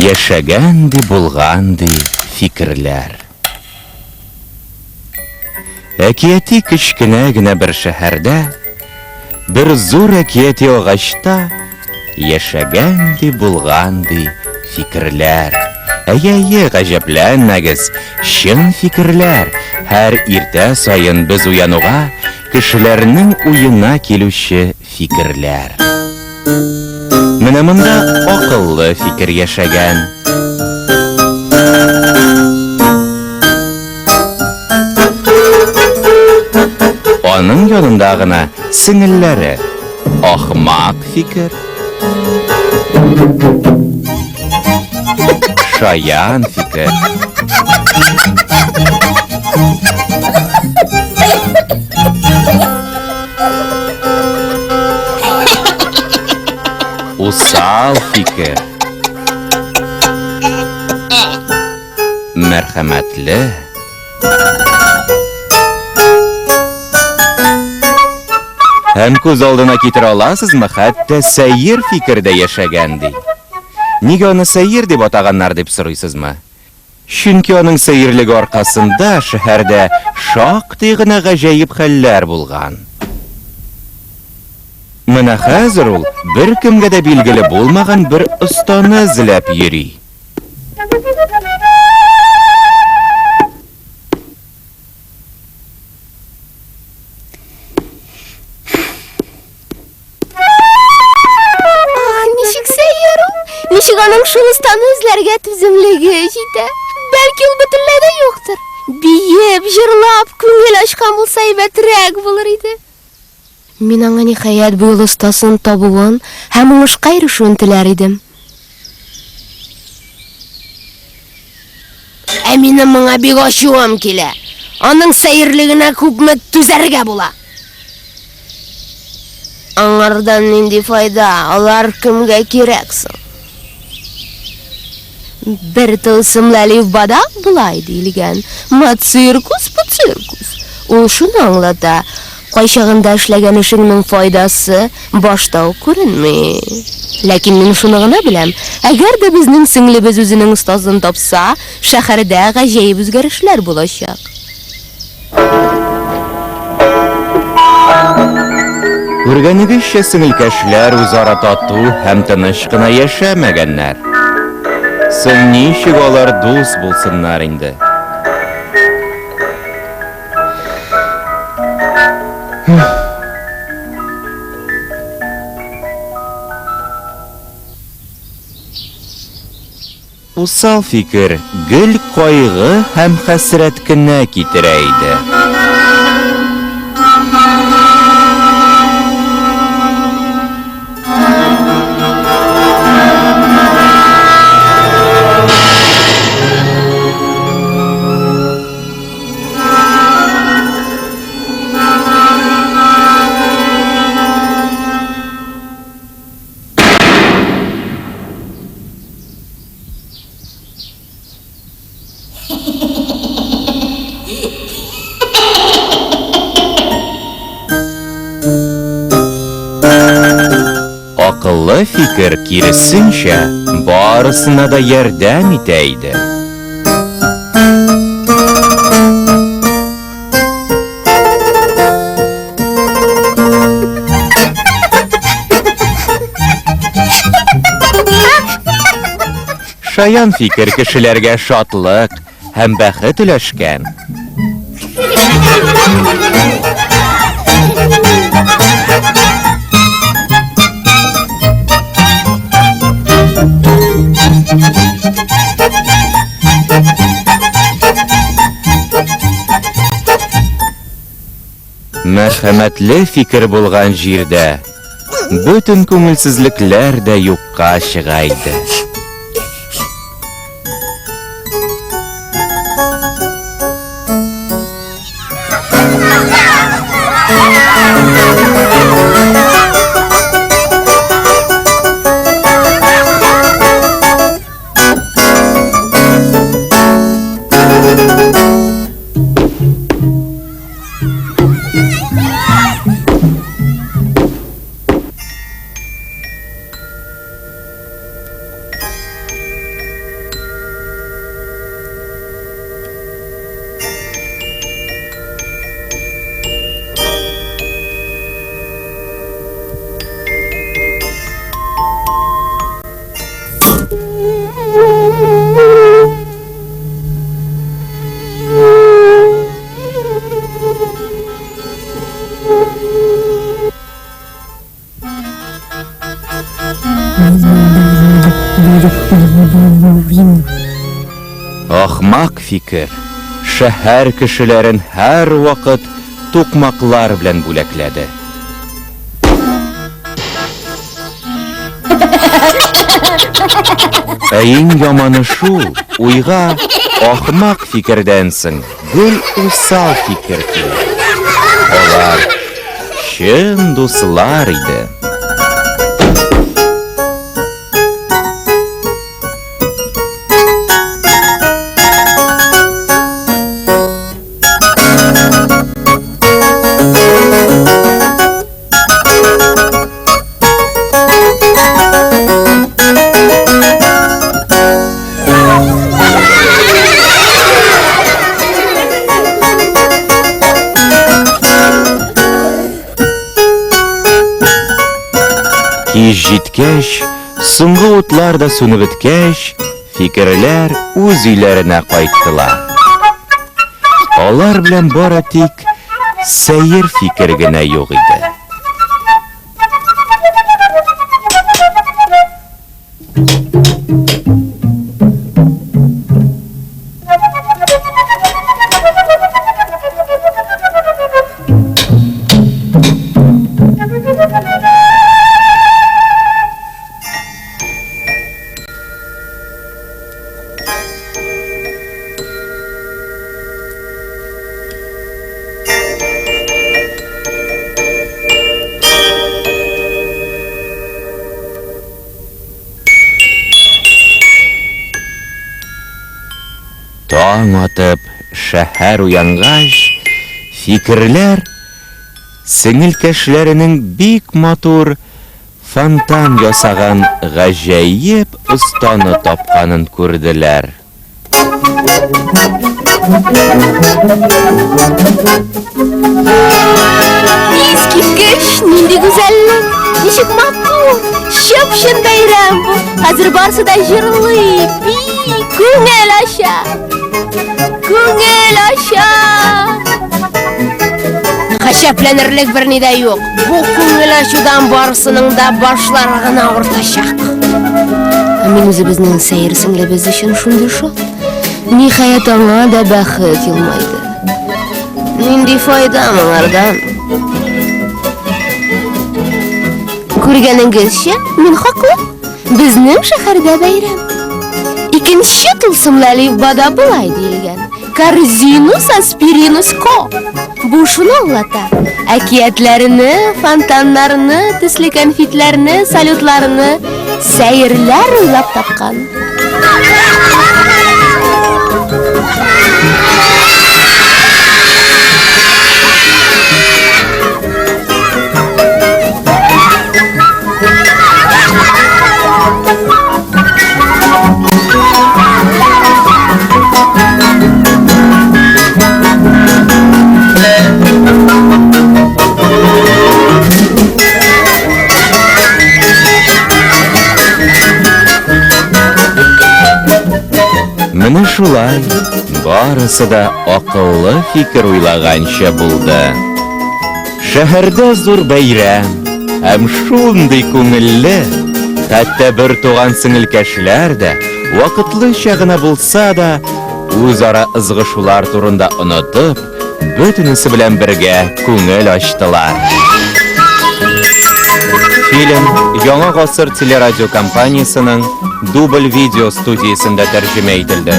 Яшәгәнди булганди фикерләр. Әкияти кечкенә генә бер шәһәрдә, бер зур әкияти агачта яшәгәнди булганди фикерләр. Әйе, гаҗәпләнмәгез, чын фикерләр. Һәр иртә сайын без уянуга кешеләрнең уена килүче фикерләр. Менә монда акыллы фикер яшәгән. Аның янында гына сеңелләре ахмак фикер, шаян фикер, усал фикер, мәрхәмәтле, һәм күз алдына китерә аласызмы, хәтта сәйер фикердә яшәгәнди. Нигә аны сәйер дип атаганнар дип сорыйсызмы? Чөнки аның сәйерлеге аркасында шәһәрдә шактый гына гаҗәеп хәлләр булган. Менә хәзер ул бер кемгә дә билгеле булмаган бер останы эзләп йөри. Ничек аның шул останы эзләргә түземлеге җитә? Бәлки ул бөтенләй дә юктыр. Биеп, җырлап, күңел ачкан булса әйбәтрәк булыр иде. Мин аңа ниһаять бу юл остасын табуын һәм уңышка ирешүен теләр идем. Ә минем моңа бик ачуым килә. Аның сәерлегенә күпме түзәргә була. Аңардан нинди файда? Алар кемгә кирәк соң? Бер тылсымлы әлифбада булай диелгән. Мациркус, пациркус. Ул шуны аңлата. Кайчагында эшләгән эшеңнең файдасы башта ук күренми. Ләкин мин шуны гына беләм. Әгәр дә безнең сеңлебез үзенең остазын тапса, шәһәрдә гаҗәеп үзгәрешләр булачак. Күргәнегезчә, сеңелкәшләр үзара тату һәм тыныч кына яшәмәгәннәр. Соң ничек алар дус булсыннар инде? Усал фикер гел кайгы һәм хәсрәт кенә китерә иде. Акыллы фикер киресенчә барысына да ярдәм итә иде. Шаян фикер кешеләргә шатлык һәм бәхет өләшкән. Мәрхәмәтле фикер булган җирдә бөтен күңелсезлекләр дә юкка чыга иде. Ахмак фикер. Шәһәр кешеләрен һәр вакыт тукмаклар белән бүләкләде. Иң яманы шул, уйга ахмак фикердән соң гел усал фикер килә. Алар чын дуслар иде. Кич җиткәч, соңгы утлар да сүнеп беткәч, фикерләр үз өйләренә кайттылар. Алар белән бары тик сәер фикер генә юк иде. Таң атып, шәһәр уянгач, фикерләр сеңелкәшләренең бик матур фонтан ясаган гаҗәеп останы тапканын күрделәр. Искиткеч, нинди гүзәллек, ничек матур, шып-шын бәйрәм бу. Хәзер барсы да җырлый, күңел аша. Күңел аша. Хәшәпләнерлек берни дә юк. Бу күңел ачудан барысының да башлары гына ортачак. Мин үзебезнең сәер сеңлебез өчен шундый шат. Ниһаять аңа да бәхет елмайды. Нинди файда моңардан? Күргәнегезчә, мин хаклы. Безнең шәһәрдә бәйрәм. Икенче тылсымлы әлифбада булай диелгән. Корзинус аспиринус ко. Бу шуны аңлата. Әкиятләрне, фонтаннарны, төсле конфетларны, салютларны сәерләр уйлап тапкан. Менә шулай, барысы да акыллы фикер уйлаганча булды. Шәһәрдә зур бәйрәм, һәм шундый күңелле, хәтта бер туган сеңелкәшләр дә вакытлыча гына булса да үзара ызгышулар турында онытып, бөтенесе белән бергә күңел ачтылар. Фильм Яңа гасыр телерадио компаниясының Дубль видео студиясында тәрҗемә ителде.